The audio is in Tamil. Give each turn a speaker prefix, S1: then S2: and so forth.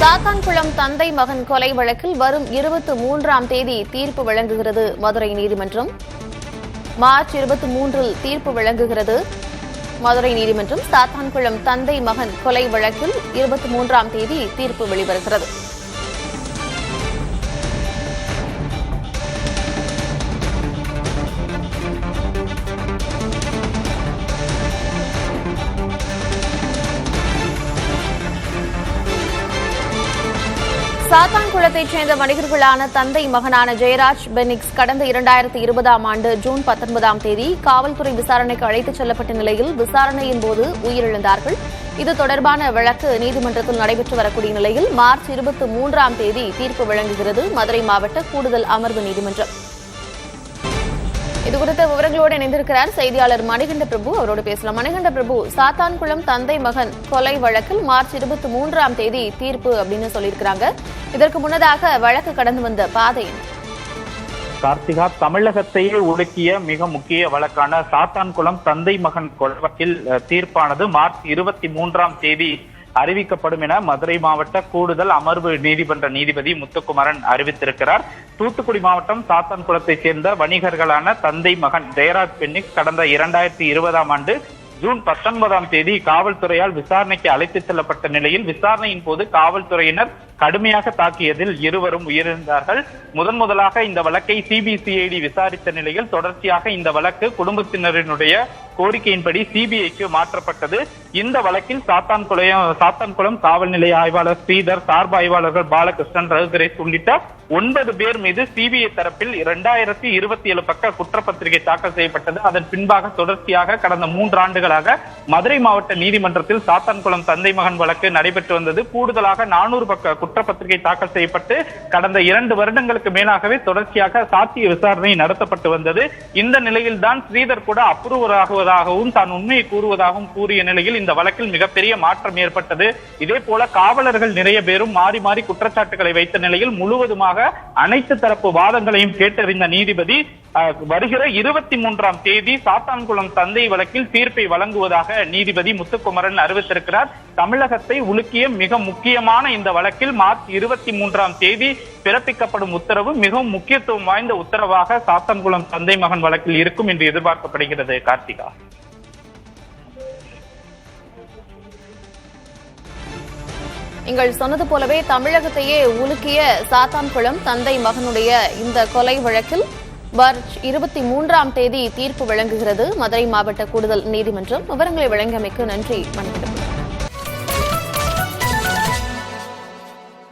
S1: சாத்தான்குளம் தந்தை மகன் கொலை வழக்கில் வரும் 23ஆம் தேதி தீர்ப்பு வழங்குகிறது மதுரை நீதிமன்றம். மார்ச் 23இல் தீர்ப்பு வழங்குகிறது மதுரை நீதிமன்றம். சாத்தான்குளம் தந்தை மகன் கொலை வழக்கில் 23ஆம் தேதி தீர்ப்பு வெளிவருகிறது. சாத்தான்குளத்தைச் சேர்ந்த வணிகர்களான தந்தை மகனான ஜெயராஜ் பெனிக்ஸ் கடந்த 2020ஆம் ஆண்டு ஜூன் 19ஆம் தேதி காவல்துறை விசாரணைக்கு அழைத்துச் செல்லப்பட்ட நிலையில் விசாரணையின் போது உயிரிழந்தார்கள். இது தொடர்பான வழக்கு நீதிமன்றத்தில் நடைபெற்று வரக்கூடிய நிலையில் மார்ச் 23ஆம் தேதி தீர்ப்பு வழங்குகிறது மதுரை மாவட்ட கூடுதல் அமர்வு நீதிமன்றம். இதுகுறித்த விவரங்களோடு இணைந்திருக்கிறார் செய்தியாளர் மணிகண்ட பிரபு. அவரோடு பேசலாம். மணிகண்ட பிரபு, சாத்தான்குளம் தந்தை மகன் கொலை வழக்கில் மார்ச் 23ஆம் தேதி தீர்ப்பு அப்படின்னு சொல்லியிருக்கிறாங்க. இதற்கு முன்னதாக வழக்கு கடந்து வந்த பாதை
S2: கார்த்திகா, தமிழகத்தையே உலுக்கிய மிக முக்கிய வழக்கான சாத்தான்குளம் தந்தை மகன் கொலை வழக்கில் தீர்ப்பானது மார்ச் 23ஆம் தேதி அறிவிக்கப்படும் என மதுரை மாவட்ட கூடுதல் அமர்வு நீதிமன்ற நீதிபதி முத்துக்குமரன் அறிவித்திருக்கிறார். தூத்துக்குடி மாவட்டம் சாத்தான்குளத்தைச் சேர்ந்த வணிகர்களான தந்தை மகன் ஜெயராஜ் பெனிக்ஸ் கடந்த 2020ஆம் ஆண்டு ஜூன் 19ஆம் தேதி காவல்துறையால் விசாரணைக்கு அழைத்துச் செல்லப்பட்ட நிலையில் விசாரணையின் போது காவல்துறையினர் கடுமையாக தாக்கியதில் இருவரும் உயிரிழந்தார்கள். முதலாக இந்த வழக்கை சிபிசிஐடி விசாரித்த நிலையில் தொடர்ச்சியாக இந்த வழக்கு குடும்பத்தினரினுடைய கோரிக்கையின்படி சிபிஐக்கு மாற்றப்பட்டது. இந்த வழக்கில் சாத்தான்குளம் காவல் நிலைய ஆய்வாளர் ஸ்ரீதர், சார்பு ஆய்வாளர்கள் பாலகிருஷ்ணன், ரகுகரேஷ் உள்ளிட்ட 9 பேர் மீது சிபிஐ தரப்பில் 2027 பக்க குற்றப்பத்திரிகை தாக்கல் செய்யப்பட்டது. அதன் பின்பாக தொடர்ச்சியாக கடந்த 3 ஆண்டுகளாக மதுரை மாவட்ட நீதிமன்றத்தில் சாத்தான்குளம் தந்தை மகன் வழக்கு நடைபெற்று வந்தது. கூடுதலாக 400 பக்க குற்றப்பத்திரிகை தாக்கல் செய்யப்பட்டு கடந்த 2 வருடங்களுக்கு மேலாகவே தொடர்ச்சியாக சாத்திய விசாரணை நடத்தப்பட்டு வந்தது. இந்த நிலையில் தான் ஸ்ரீதர் கூட அப்ரூவர் ஆகுவதாகவும் தான் உண்மையை கூறுவதாகவும் கூறிய நிலையில் இந்த வழக்கில் மிகப்பெரிய மாற்றம் ஏற்பட்டது. இதே போல காவலர்கள் நிறைய பேரும் மாறி மாறி குற்றச்சாட்டுகளை வைத்த நிலையில் முழுவதுமாக அனைத்து தரப்பு வாதங்களையும் கேட்டறிந்த நீதிபதி வருகிற 23ஆம் தேதி சாத்தான்குளம் தந்தை வழக்கில் தீர்ப்பை வழங்குவதாக நீதிபதி முத்துக்குமரன் அறிவித்திருக்கிறார். தமிழகத்தை உலுக்கிய மிக முக்கியமான இந்த வழக்கில் மார்ச் 23ஆம் தேதி பிறப்பிக்கப்படும் உத்தரவு மிகவும் முக்கியத்துவம் வாய்ந்த உத்தரவாக சாத்தான்குளம் தந்தை மகன் வழக்கில் இருக்கும் என்று எதிர்பார்க்கப்படுகிறது. கார்த்திகா,
S1: நீங்கள் சொன்னது போலவே தமிழகத்தையே உலுக்கிய சாத்தான்குளம் தந்தை மகனுடைய இந்த கொலை வழக்கில் மார்ச் 23ஆம் தேதி தீர்ப்பு வழங்குகிறது மதுரை மாவட்ட கூடுதல் நீதிமன்றம். விவரங்களை வழங்கியமைக்கு நன்றி. மணிகண்டன்.